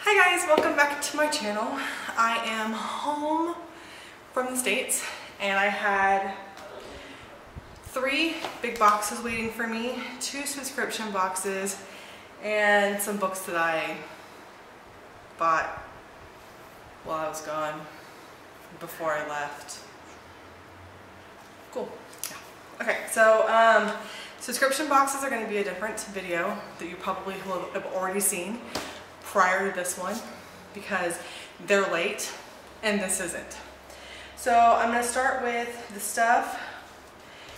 Hi guys, welcome back to my channel. I am home from the States and I had 3 big boxes waiting for me, 2 subscription boxes, and some books that I bought while I was gone before I left. Cool. Yeah. Okay, so subscription boxes are going to be a different video that you probably will have already seen prior to this one because they're late and this isn't. So I'm going to start with the stuff.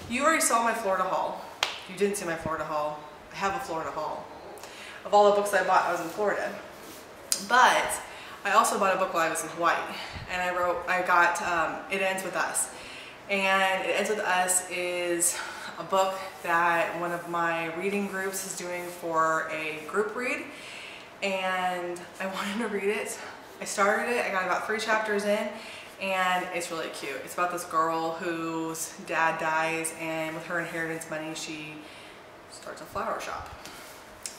You already saw my Florida haul. If you didn't see my Florida haul, I have a Florida haul. Of all the books I bought, I was in Florida. But I also bought a book while I was in Hawaii, and I got It Ends With Us. And It Ends With Us is a book that one of my reading groups is doing for a group read, and I wanted to read it. I started it, I got about 3 chapters in, and it's really cute. It's about this girl whose dad dies, and with her inheritance money she starts a flower shop.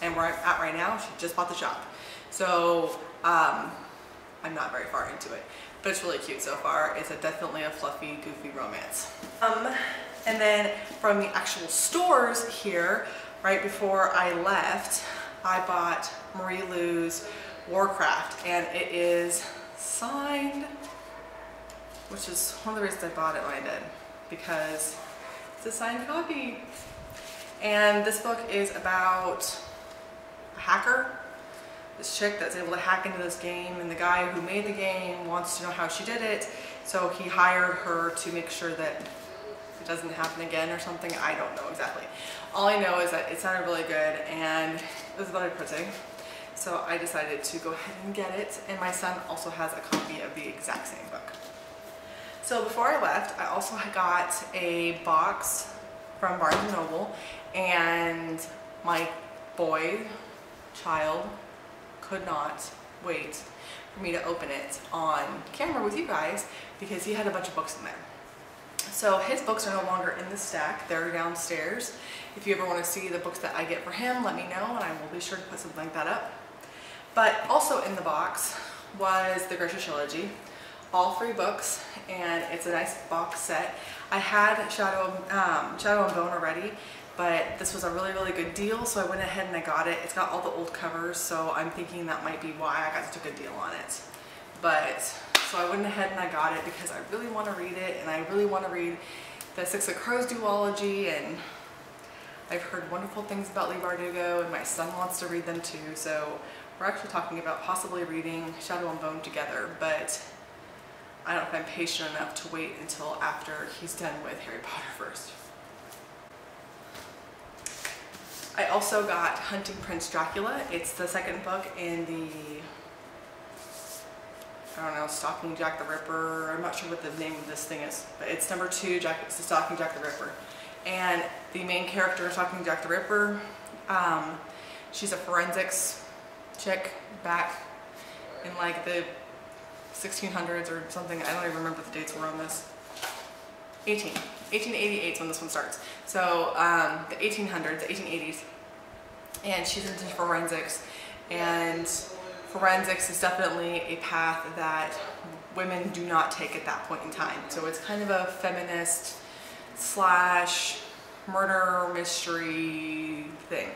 And where I'm at right now, she just bought the shop. So I'm not very far into it, but it's really cute so far. It's definitely a fluffy, goofy romance. And then from the actual stores here, right before I left, I bought Marie Lu's Warcraft, and it is signed, which is one of the reasons I bought it when I did, because it's a signed copy. And this book is about a hacker, this chick that's able to hack into this game, and the guy who made the game wants to know how she did it, so he hired her to make sure that it doesn't happen again or something. I don't know exactly. All I know is that it sounded really good and it was very pretty. So I decided to go ahead and get it, and my son also has a copy of the exact same book. So before I left, I also got a box from Barnes & Noble, and my child could not wait for me to open it on camera with you guys because he had a bunch of books in there. So his books are no longer in the stack, they're downstairs. If you ever want to see the books that I get for him, let me know and I will be sure to put something like that up. But also in the box was the Grisham trilogy, all 3 books, and it's a nice box set. I had Shadow and Bone already, but this was a really, really good deal, so I went ahead and I got it. It's got all the old covers, so I'm thinking that might be why I got such a good deal on it. But so I went ahead and I got it because I really want to read it, and I really want to read the Six of Crows duology, and I've heard wonderful things about Leigh Bardugo, and my son wants to read them too, so we're actually talking about possibly reading Shadow and Bone together, but I don't know if I'm patient enough to wait until after he's done with Harry Potter first. I also got Hunting Prince Dracula. It's the 2nd book in the, I don't know, Stalking Jack the Ripper. I'm not sure what the name of this thing is, but it's number 2, it's the Stalking Jack the Ripper. And the main character in Stalking Jack the Ripper, she's a forensics chick back in like the 1600s or something. I don't even remember the dates were on this. 1888 is when this one starts. So the 1800s, the 1880s. And she's into forensics, and forensics is definitely a path that women do not take at that point in time. So it's kind of a feminist slash murder mystery thing.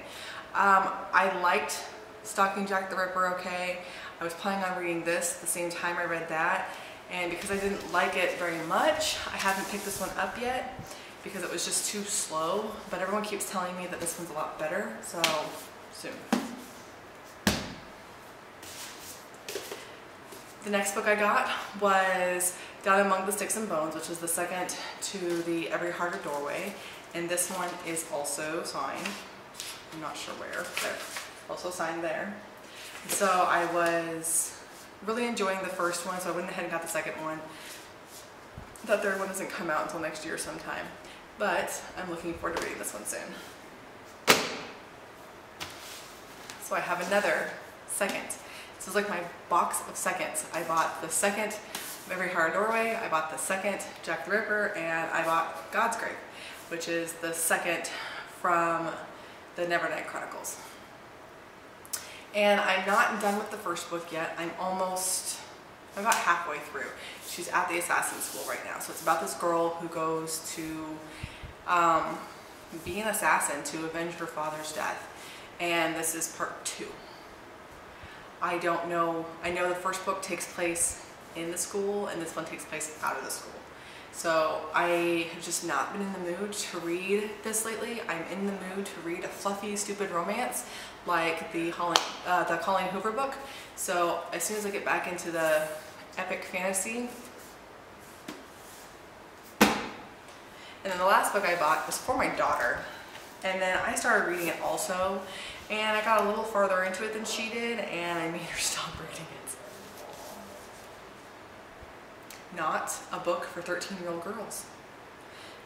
I liked Stalking Jack the Ripper okay. I was planning on reading this the same time I read that, and because I didn't like it very much, I haven't picked this one up yet because it was just too slow, but everyone keeps telling me that this one's a lot better, so soon. The next book I got was Down Among the Sticks and Bones, which is the 2nd to the Every Heart a Doorway, and this one is also signed. I'm not sure where, but also signed there. So I was really enjoying the first one, so I went ahead and got the 2nd one. The 3rd one doesn't come out until next year sometime, but I'm looking forward to reading this one soon. So I have another 2nd. This is like my box of 2nds. I bought the 2nd of Every Heart a Doorway, I bought the 2nd Jack the Ripper, and I bought God's Grave, which is the 2nd from the Nevernight Chronicles. And I'm not done with the first book yet. I'm about halfway through. She's at the assassin school right now. So it's about this girl who goes to be an assassin to avenge her father's death. And this is part 2. I don't know. I know the first book takes place in the school and this one takes place out of the school. So I have just not been in the mood to read this lately. I'm in the mood to read a fluffy, stupid romance like the Colleen Hoover book. So as soon as I get back into the epic fantasy. And then the last book I bought was for my daughter. And then I started reading it also. And I got a little farther into it than she did, and I made her stop reading it. Not a book for 13-year-old girls.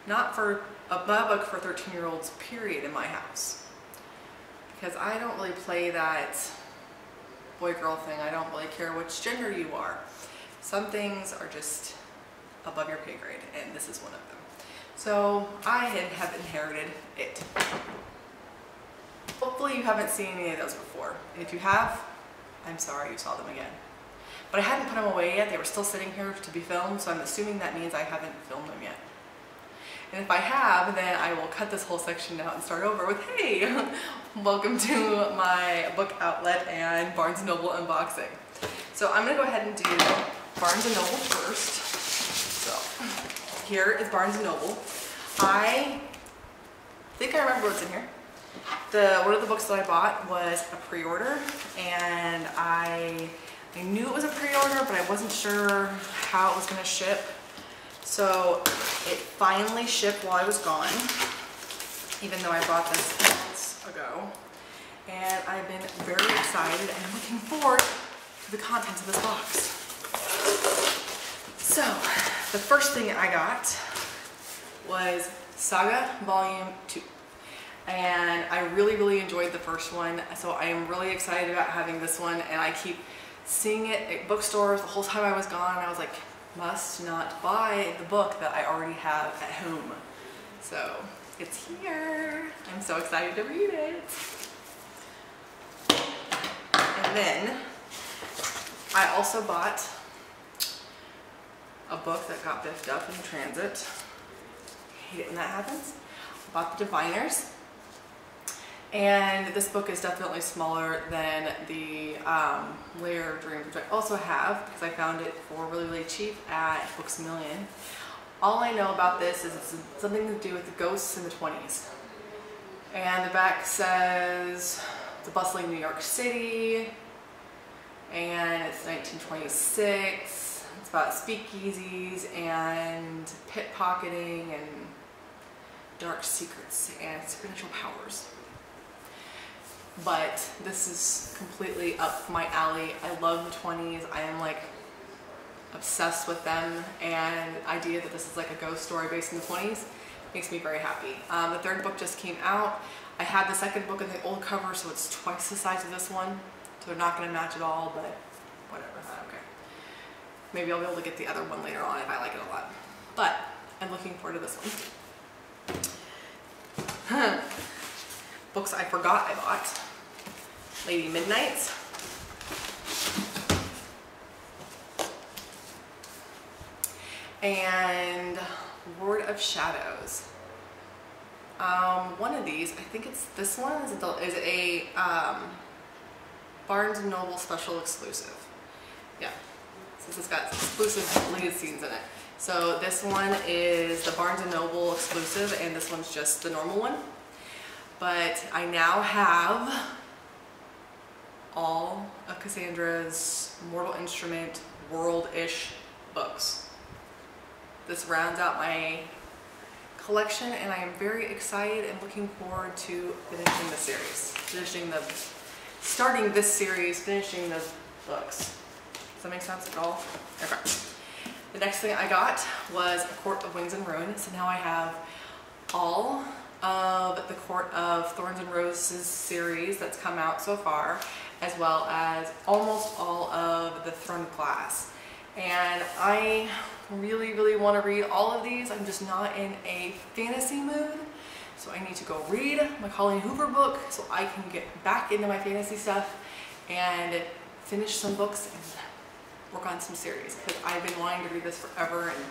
Not a book for 13-year-olds, period, in my house. Because I don't really play that boy-girl thing. I don't really care which gender you are. Some things are just above your pay grade, and this is one of them. So I have inherited it. Hopefully you haven't seen any of those before. And if you have, I'm sorry you saw them again. But I hadn't put them away yet. They were still sitting here to be filmed, so I'm assuming that means I haven't filmed them yet. And if I have, then I will cut this whole section out and start over with, hey, welcome to my book outlet and Barnes & Noble unboxing. So I'm going to go ahead and do Barnes & Noble first. So here is Barnes & Noble. I think I remember what's in here. One of the books that I bought was a pre-order, and I knew it was a pre-order, but I wasn't sure how it was going to ship. So it finally shipped while I was gone, even though I bought this months ago. And I've been very excited and looking forward to the contents of this box. So the first thing I got was Saga Volume 2. And I really enjoyed the first one, so I am really excited about having this one, and I keep seeing it at bookstores the whole time I was gone. I was like, must not buy the book that I already have at home. So it's here. I'm so excited to read it. And then I also bought a book that got biffed up in transit. I hate it when that happens. I bought The Diviners. And this book is definitely smaller than the Layer of Dreams, which I also have because I found it for really cheap at Books A Million. All I know about this is it's something to do with the ghosts in the 20s. And the back says the bustling New York City, and it's 1926. It's about speakeasies and pickpocketing and dark secrets and supernatural powers. But this is completely up my alley. I love the 20s. I am like obsessed with them, and the idea that this is like a ghost story based in the 20s makes me very happy. The third book just came out. I had the second book in the old cover, so it's twice the size of this one. So they're not going to match at all, but whatever, I don't care. Maybe I'll be able to get the other one later on if I like it a lot. But I'm looking forward to this one. Books I forgot I bought. Lady Midnight. And Lord of Shadows. One of these, I think it's this one, is a Barnes & Noble special exclusive. Yeah, since it's got exclusive deleted scenes in it. So this one is the Barnes & Noble exclusive, and this one's just the normal one. But I now have all of Cassandra's Mortal Instrument world-ish books. This rounds out my collection, and I am very excited and looking forward to finishing the series. Starting this series, finishing the books. Does that make sense at all? Okay. The next thing I got was A Court of Wings and Ruin. So now I have all of the Court of Thorns and Roses series that's come out so far, as well as almost all of the Throne class. And I really want to read all of these. I'm just not in a fantasy mood, so I need to go read my Colleen Hoover book so I can get back into my fantasy stuff and finish some books and work on some series, because I've been wanting to read this forever and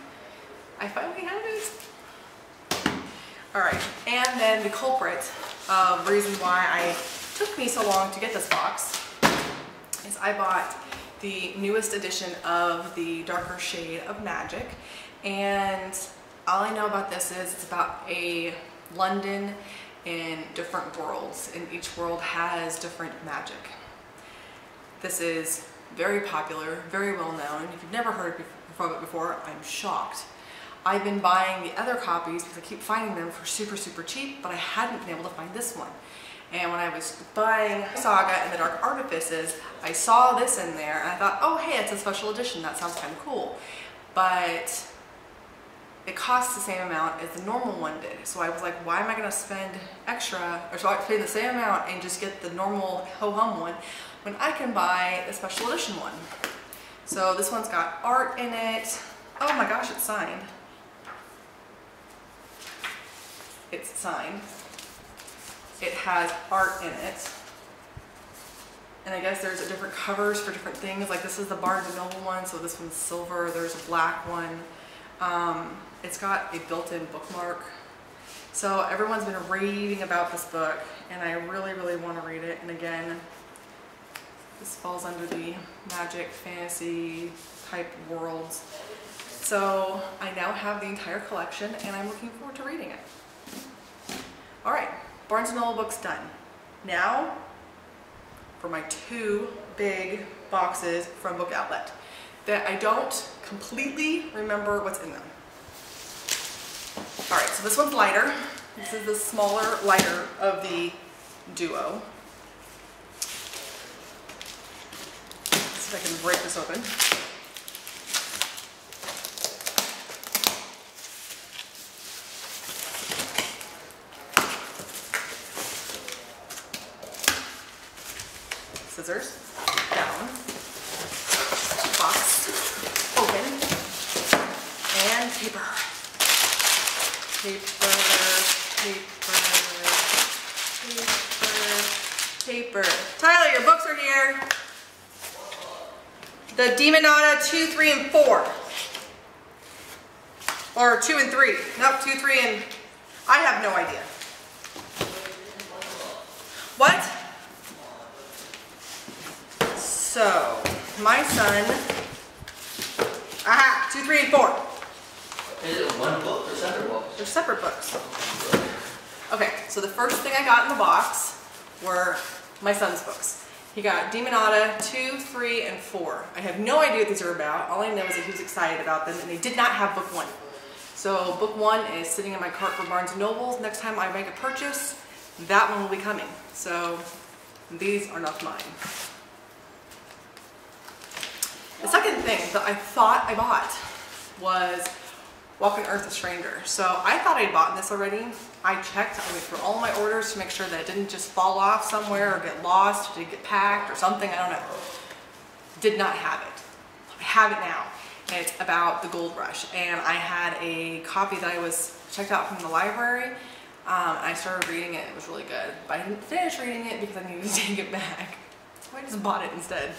I finally have it. Alright, and then the culprit of reason why it took me so long to get this box is I bought the newest edition of the Darker Shade of Magic, and all I know about this is it's about a London in different worlds, and each world has different magic. This is very popular, very well known. If you've never heard of it before, I'm shocked. I've been buying the other copies because I keep finding them for super cheap, but I hadn't been able to find this one. And when I was buying Saga and the Dark Artifices, I saw this in there and I thought, oh hey, it's a special edition, that sounds kind of cool. But it costs the same amount as the normal one did. So I was like, why am I gonna spend extra, or so I pay the same amount and just get the normal ho-hum one when I can buy the special edition one? So this one's got art in it. Oh my gosh, it's signed. It's signed. It has art in it. And I guess there's different covers for different things. Like this is the Barnes & Noble one, so this one's silver. There's a black one. It's got a built-in bookmark. So everyone's been raving about this book, and I really want to read it. And again, this falls under the magic, fantasy type worlds. So I now have the entire collection, and I'm looking forward to reading it. All right, Barnes & Noble books done. Now for my 2 big boxes from Book Outlet that I don't completely remember what's in them. All right, so this one's lighter. This is the smaller, lighter of the duo. Let's see if I can break this open. Scissors, down, box, open, and paper. Paper. Tyler, your books are here. The Demonata 2, 3, and 4. Or 2 and 3. Nope, 2, 3, and I have no idea. What? So, my son, aha, 2, 3, and 4. Is it one book or separate books? They're separate books. Okay, so the first thing I got in the box were my son's books. He got Demonata 2, 3, and 4. I have no idea what these are about. All I know is that he was excited about them, and they did not have book 1. So book 1 is sitting in my cart for Barnes & Noble. Next time I make a purchase, that one will be coming. So these are not mine. The second thing that I thought I bought was Walk on Earth a Stranger. So I thought I'd bought this already. I checked, I went through all my orders to make sure that it didn't just fall off somewhere or get lost, or did it get packed or something, I don't know. Did not have it. I have it now. And it's about the gold rush. And I had a copy that I was checked out from the library. And I started reading it, it was really good. But I didn't finish reading it because I needed to take it back. So I just bought it instead.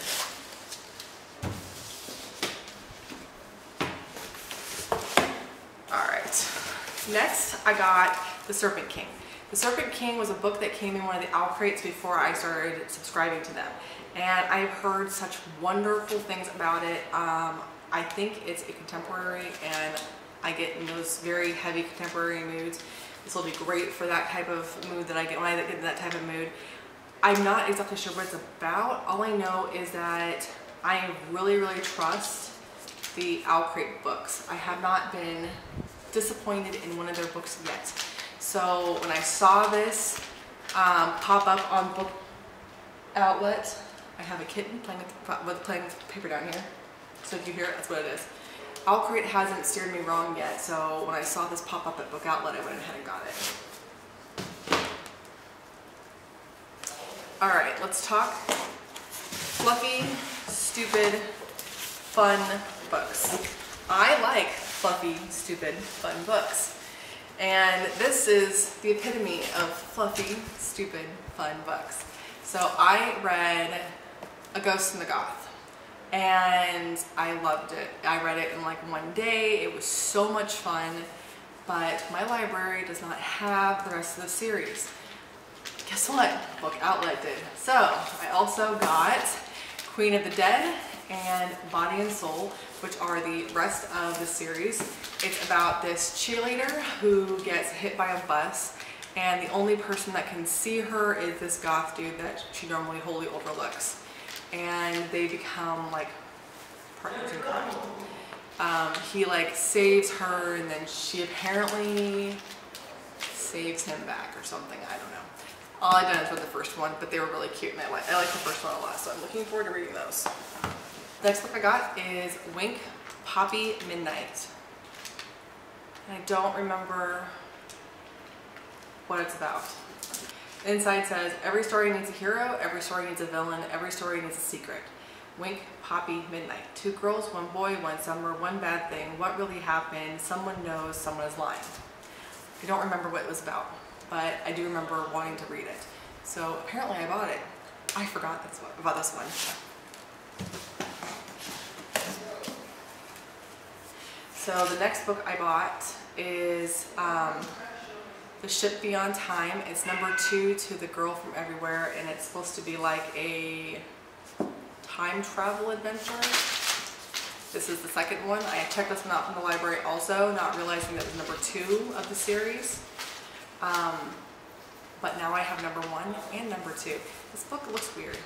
Next, I got The Serpent King. The Serpent King was a book that came in one of the A.L.O.E crates before I started subscribing to them. And I've heard such wonderful things about it. I think it's a contemporary, and I get in those very heavy contemporary moods. This will be great for that type of mood that I get when I get in that type of mood. I'm not exactly sure what it's about. All I know is that I really trust the A.L.O.E crate books. I have not been disappointed in one of their books yet. So when I saw this pop up on Book Outlet, I have a kitten playing with paper down here. So if you hear it, that's what it is. A.L.O.E crate hasn't steered me wrong yet, so when I saw this pop up at Book Outlet, I went ahead and got it. Alright, let's talk fluffy, stupid, fun books. I like fluffy, stupid, fun books. And this is the epitome of fluffy, stupid, fun books. So I read A Ghost in the Goth. And I loved it. I read it in like one day. It was so much fun, but my library does not have the rest of the series. Guess what? Book Outlet did. So I also got Queen of the Dead and Body and Soul, which are the rest of the series. It's about this cheerleader who gets hit by a bus, and the only person that can see her is this goth dude that she normally wholly overlooks. And they become like partners in crime. He like saves her, and then she apparently saves him back or something. I don't know. All I done is read the first one, but they were really cute, and I like the first one a lot, so I'm looking forward to reading those. The next book I got is Wink, Poppy, Midnight. And I don't remember what it's about. Inside says, every story needs a hero, every story needs a villain, every story needs a secret. Wink, Poppy, Midnight. 2 girls, 1 boy, 1 summer, 1 bad thing. What really happened? Someone knows, someone is lying. I don't remember what it was about, but I do remember wanting to read it. So apparently I bought it. I forgot about this one. So the next book I bought is The Ship Beyond Time. It's number 2 to The Girl from Everywhere, and it's supposed to be like a time travel adventure. This is the second one. I checked this one out from the library also, not realizing that it was number 2 of the series. But now I have number 1 and number 2. This book looks weird.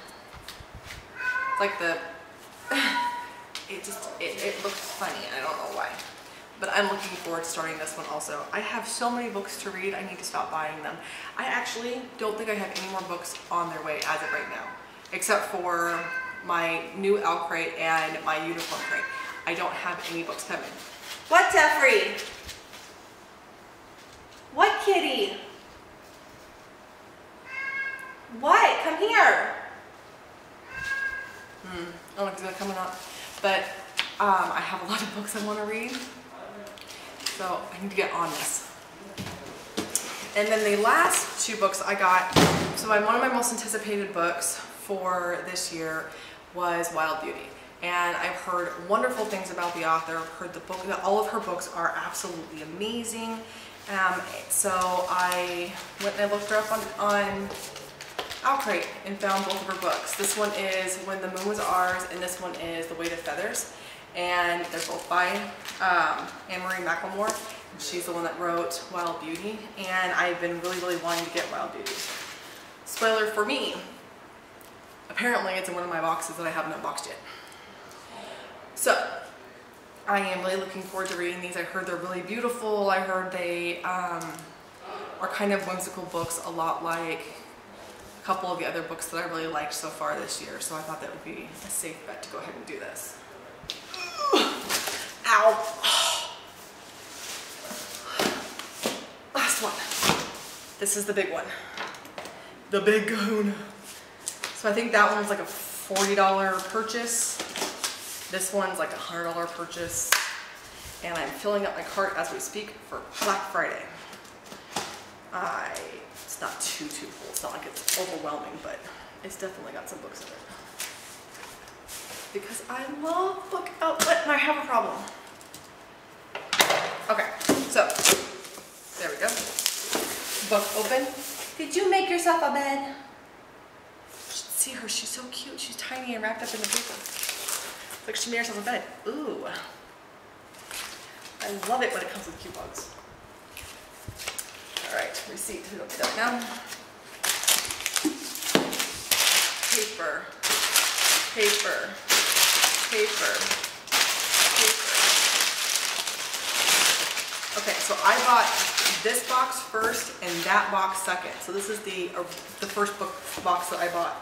It's like the, it looks funny. I don't know why. But I'm looking forward to starting this one also. I have so many books to read, I need to stop buying them. I actually don't think I have any more books on their way as of right now, except for my new A.L.O.E crate and my uniform crate. I don't have any books coming. What, Jeffrey? What, kitty? What? Come here. I don't know if he's gonna come or not, but I have a lot of books I want to read, so I need to get on this. And then the last 2 books I got, so one of my most anticipated books for this year was Wild Beauty. And I've heard wonderful things about the author. I've heard that all of her books are absolutely amazing. So I went and I looked her up on A.L.O.E crate and found both of her books. This one is When the Moon Was Ours, and this one is The Weight of Feathers. And they're both by Anne-Marie McLemore. She's the one that wrote Wild Beauty, and I've been really wanting to get Wild Beauty. Spoiler for me, apparently it's in one of my boxes that I haven't unboxed yet. So I am really looking forward to reading these. I heard they're really beautiful. I heard they are kind of whimsical books, a lot like a couple of the other books that I really liked so far this year. So I thought that would be a safe bet to go ahead and do this. Ow! Last one. This is the big one. The big kahuna. So I think that one was like a $40 purchase. This one's like a $100 purchase. And I'm filling up my cart as we speak for Black Friday. It's not too full. It's not like it's overwhelming, but it's definitely got some books in it. Because I love Book Outlet and I have a problem. Okay, so there we go. Book open. Did you make yourself a bed? You should see her, she's so cute. She's tiny and wrapped up in the paper. It's like she made herself a bed. Ooh. I love it when it comes with coupons. All right, receipt, we don't do that now. Paper, paper, paper, paper. Okay, so I bought this box first and that box second. So this is the first book box that I bought.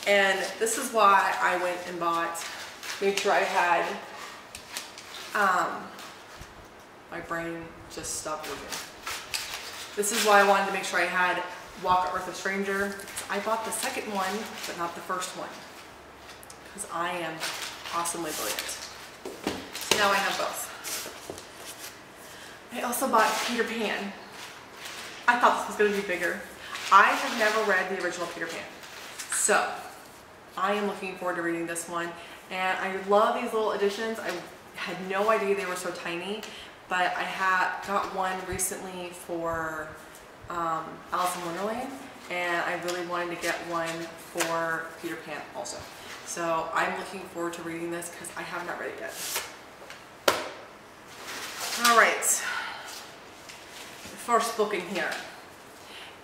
And this is why I went and made sure I had, my brain just stopped working. This is why I wanted to make sure I had Walk Earth a Stranger. I bought the second one, but not the first one, because I am awesomely brilliant. So now I have both. I also bought Peter Pan. I thought this was going to be bigger. I have never read the original Peter Pan. So I am looking forward to reading this one, and I love these little editions. I had no idea they were so tiny, but I got one recently for Alice in Wonderland, and I really wanted to get one for Peter Pan also. So I'm looking forward to reading this because I have not read it yet. All right, the first book in here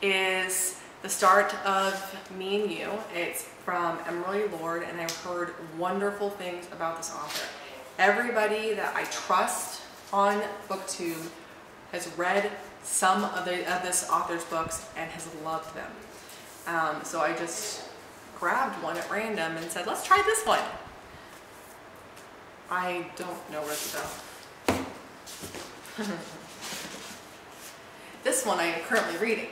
is the start of Me and You. It's from Emily Lord, and I've heard wonderful things about this author. Everybody that I trust on BookTube has read some of this author's books and has loved them. So I just grabbed one at random and said, let's try this one. I don't know what it's about. This one I am currently reading.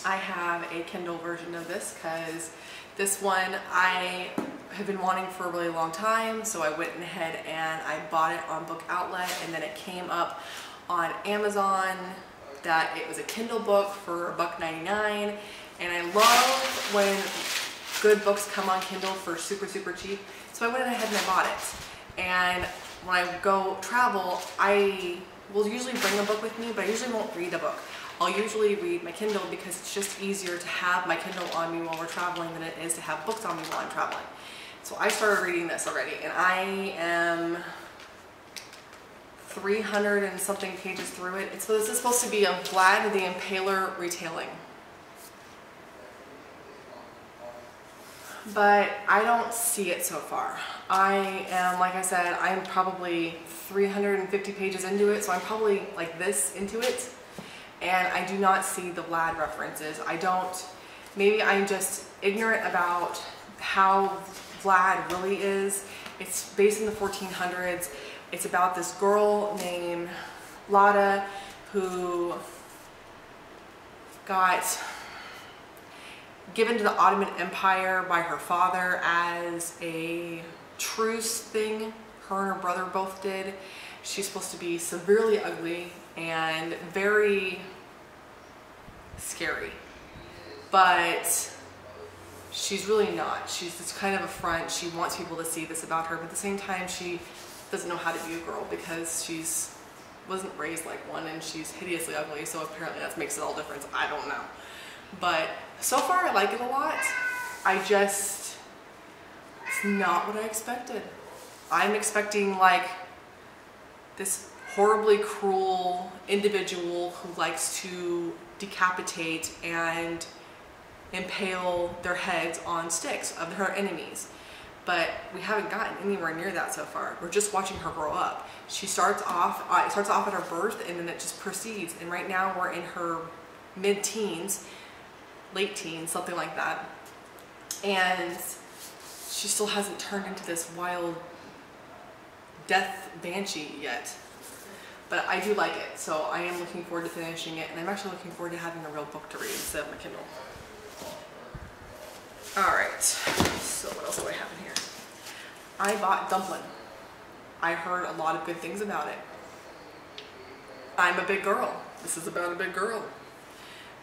I have a Kindle version of this because this one I have been wanting for a really long time, so I went ahead and I bought it on Book Outlet, and then it came up on Amazon that it was a Kindle book for $1.99, and I love when good books come on Kindle for super cheap, so I went ahead and I bought it. And when I go travel, I will usually bring a book with me, but I usually won't read a book. I'll usually read my Kindle because it's just easier to have my Kindle on me while we're traveling than it is to have books on me while I'm traveling. So I started reading this already, and I am 300 and something pages through it. So this is supposed to be a Vlad the Impaler retelling. But I don't see it so far. I am, like I said, I'm probably 350 pages into it, so I'm probably like this into it. And I do not see the Vlad references. Maybe I'm just ignorant about how Vlad really is. It's based in the 1400s. It's about this girl named Lada who got given to the Ottoman Empire by her father as a truce thing. Her and her brother both did. She's supposed to be severely ugly and very scary, but she's really not. She's just kind of a front. She wants people to see this about her, but at the same time she doesn't know how to be a girl because she's wasn't raised like one, and she's hideously ugly, so apparently that makes it all different. I don't know. But so far I like it a lot. It's not what I expected. I'm expecting like this horribly cruel individual who likes to decapitate and impale their heads on sticks of her enemies. But we haven't gotten anywhere near that so far. We're just watching her grow up. She starts off, it starts off at her birth, and then it just proceeds. And right now we're in her mid-teens, late teens, something like that. And she still hasn't turned into this wild death banshee yet. But I do like it, so I am looking forward to finishing it, and I'm actually looking forward to having a real book to read instead of my Kindle. Alright, so what else do I have in here? I bought Dumpling. I heard a lot of good things about it. I'm a big girl. This is about a big girl.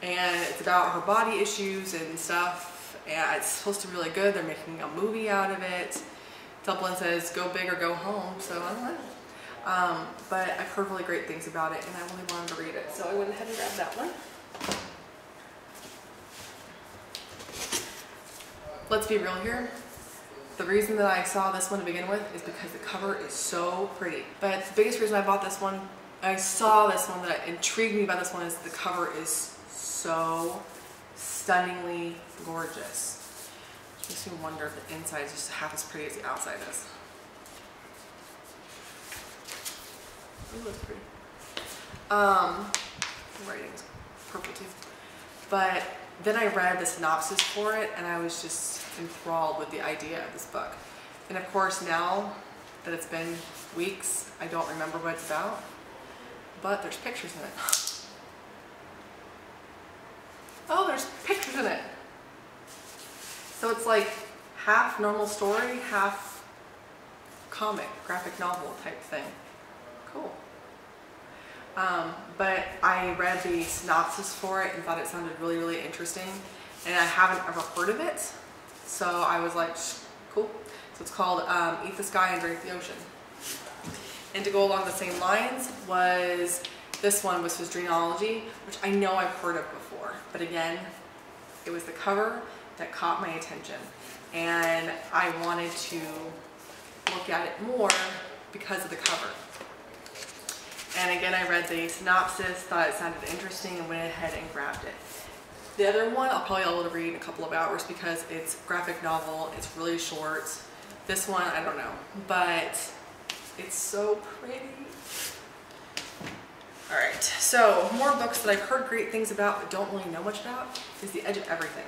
And it's about her body issues and stuff, and it's supposed to be really good. They're making a movie out of it. Dumpling says, go big or go home, so I don't know. But I've heard really great things about it, and I really wanted to read it, so I went ahead and grabbed that one. Let's be real here. The reason that I saw this one to begin with is because the cover is so pretty. But the biggest reason I bought this one, I saw this one, that intrigued me about this one is the cover is so stunningly gorgeous. It makes me wonder if the inside is just half as pretty as the outside is. It looks pretty. The writing is purple too. But then I read the synopsis for it, and I was just enthralled with the idea of this book. And of course, now that it's been weeks, I don't remember what it's about, but there's pictures in it. Oh, there's pictures in it. So it's like half normal story, half comic, graphic novel type thing. Cool. But I read the synopsis for it and thought it sounded really, really interesting. And I haven't ever heard of it. So I was like, cool. So it's called Eat the Sky and Drink the Ocean. And to go along the same lines was, this one was his genealogy, which I know I've heard of before. But again, it was the cover that caught my attention. And I wanted to look at it more because of the cover. And again, I read the synopsis, thought it sounded interesting, and went ahead and grabbed it. The other one, I'll probably be able to read in a couple of hours because it's a graphic novel, it's really short. This one, I don't know, but it's so pretty. All right, so more books that I've heard great things about but don't really know much about is The Edge of Everything.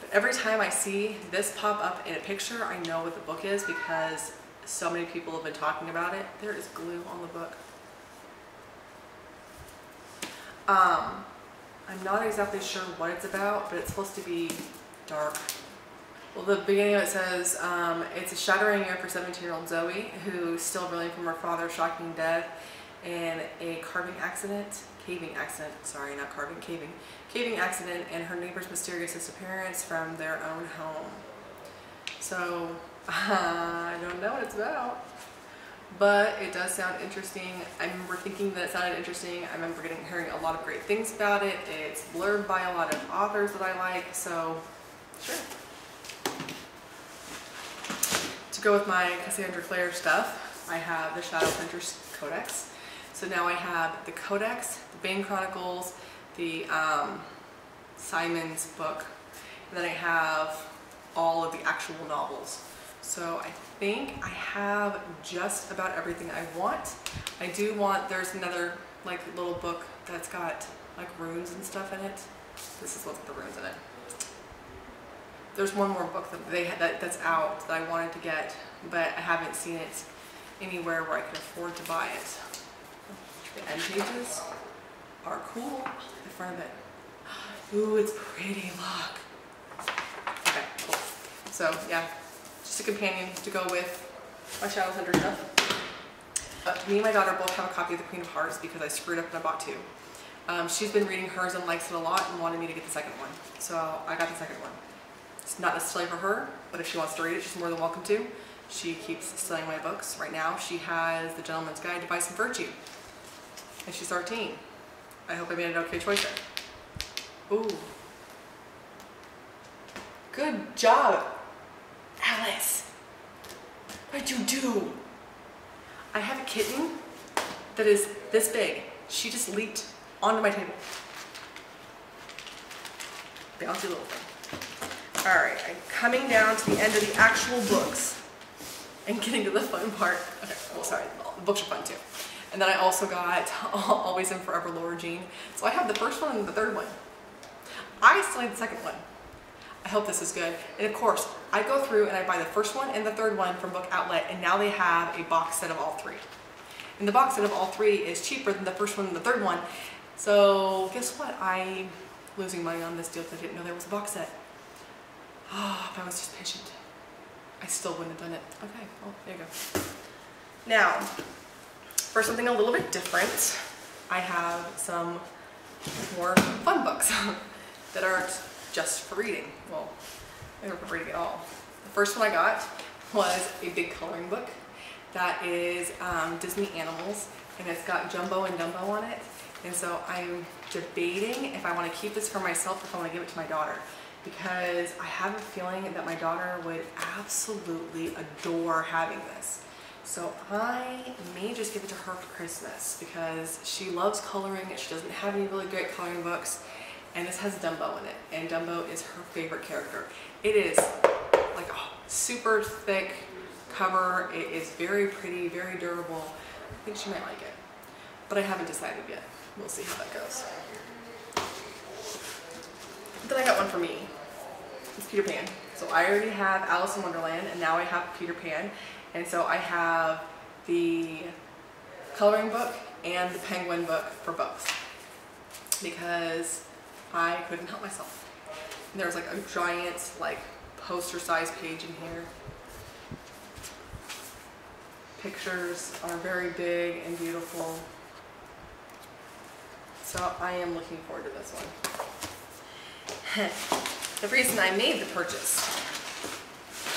But every time I see this pop up in a picture, I know what the book is because so many people have been talking about it. There is glue on the book. I'm not exactly sure what it's about, but it's supposed to be dark. Well, the beginning of it says, it's a shattering year for 17-year-old Zoe, who's still reeling from her father's shocking death in a caving accident, and her neighbor's mysterious disappearance from their own home. So, I don't know what it's about, but it does sound interesting. I remember thinking that it sounded interesting. I remember hearing a lot of great things about it. It's blurred by a lot of authors that I like, so sure. To go with my Cassandra Clare stuff, I have the Shadow Hunters Codex. So now I have the Codex, the Bane Chronicles, the Simon's book, and then I have all of the actual novels. So I think I have just about everything I want. I do want, there's another like little book that's got like runes and stuff in it. This is what's got the runes in it. There's one more book that that's out that I wanted to get, but I haven't seen it anywhere where I can afford to buy it. The end pages are cool. The front of it. Ooh, it's pretty, look. Okay, cool. So yeah, just a companion to go with my Shadow Hunter stuff. Me and my daughter both have a copy of the Queen of Hearts because I screwed up and I bought two. She's been reading hers and likes it a lot and wanted me to get the second one. So I got the second one. It's not necessarily for her, but if she wants to read it, she's more than welcome to. She keeps studying my books. Right now, she has The Gentleman's Guide to Vice and Virtue. And she's 13. I hope I made an okay choice there. Ooh. Good job, Alice. What'd you do? I have a kitten that is this big. She just leaped onto my table. Bouncy little thing. All right, I'm coming down to the end of the actual books and getting to the fun part. Okay, oh sorry, the books are fun too. And then I also got Always and Forever Laura Jean. So I have the first one and the third one. I still have the second one. I hope this is good. And of course, I go through and I buy the first one and the third one from Book Outlet, and now they have a box set of all three. And the box set of all three is cheaper than the first one and the third one. So guess what? I'm losing money on this deal because I didn't know there was a box set. Oh, if I was just patient, I still wouldn't have done it. Okay, well, there you go. Now, for something a little bit different, I have some more fun books that aren't just for reading. Well, they were for reading at all. The first one I got was a big coloring book that is Disney animals, and it's got Jumbo and Dumbo on it. And so I'm debating if I want to keep this for myself or if I want to give it to my daughter, because I have a feeling that my daughter would absolutely adore having this. So I may just give it to her for Christmas because she loves coloring. She doesn't have any really great coloring books, and this has Dumbo in it, and Dumbo is her favorite character. It is like a super thick cover. It is very pretty, very durable. I think she might like it, but I haven't decided yet. We'll see how that goes. Then I got one for me. It's Peter Pan. So I already have Alice in Wonderland, and now I have Peter Pan. And so I have the coloring book and the penguin book for both because I couldn't help myself. And there's like a giant like poster-sized page in here. Pictures are very big and beautiful. So I am looking forward to this one. the reason I made the purchase.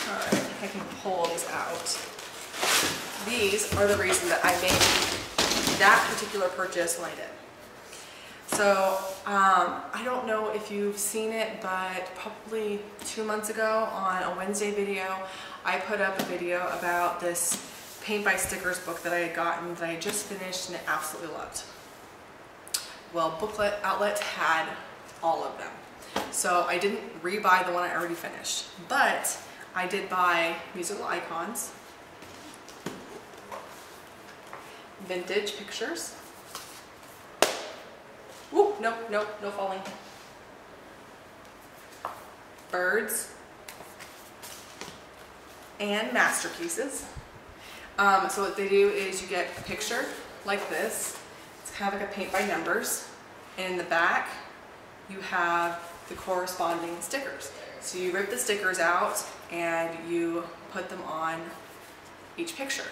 All right, if I can pull these out. These are the reason that I made that particular purchase when I did. So, I don't know if you've seen it, but probably 2 months ago on a Wednesday video, I put up a video about this paint by stickers book that I had gotten that I had just finished and I absolutely loved. Well, Booklet Outlet had all of them. So I didn't rebuy the one I already finished, but I did buy musical icons, vintage pictures. Ooh, no falling. Birds and masterpieces. So what they do is you get a picture like this. It's kind of like a paint by numbers. And in the back, you have the corresponding stickers. So you rip the stickers out and you put them on each picture.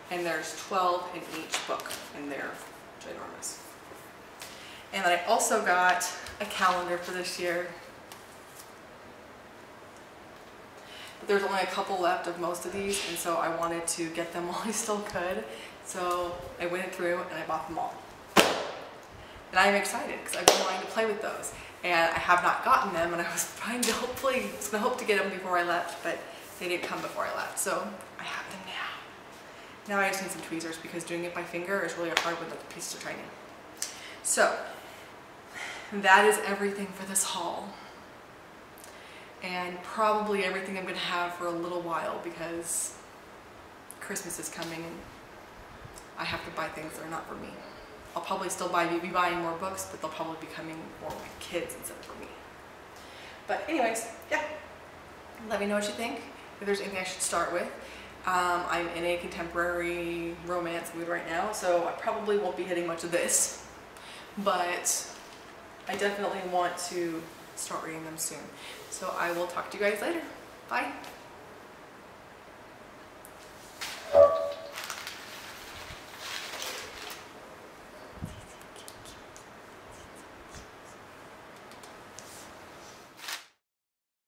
And there's 12 in each book, and they're ginormous. And then I also got a calendar for this year. But there's only a couple left of most of these, and so I wanted to get them while I still could. So I went through and I bought them all. And I'm excited because I've been wanting to play with those. And I have not gotten them, and I was trying to hope to get them before I left, but they didn't come before I left. So I have them now. Now I just need some tweezers because doing it by finger is really hard when the pieces are tiny. So that is everything for this haul. And probably everything I'm going to have for a little while because Christmas is coming and I have to buy things that are not for me. I'll probably still be buying more books, but they'll probably be coming for my kids instead of for me. But anyways, yeah. Let me know what you think. If there's anything I should start with. I'm in a contemporary romance mood right now, so I probably won't be hitting much of this. But I definitely want to start reading them soon. So I will talk to you guys later. Bye.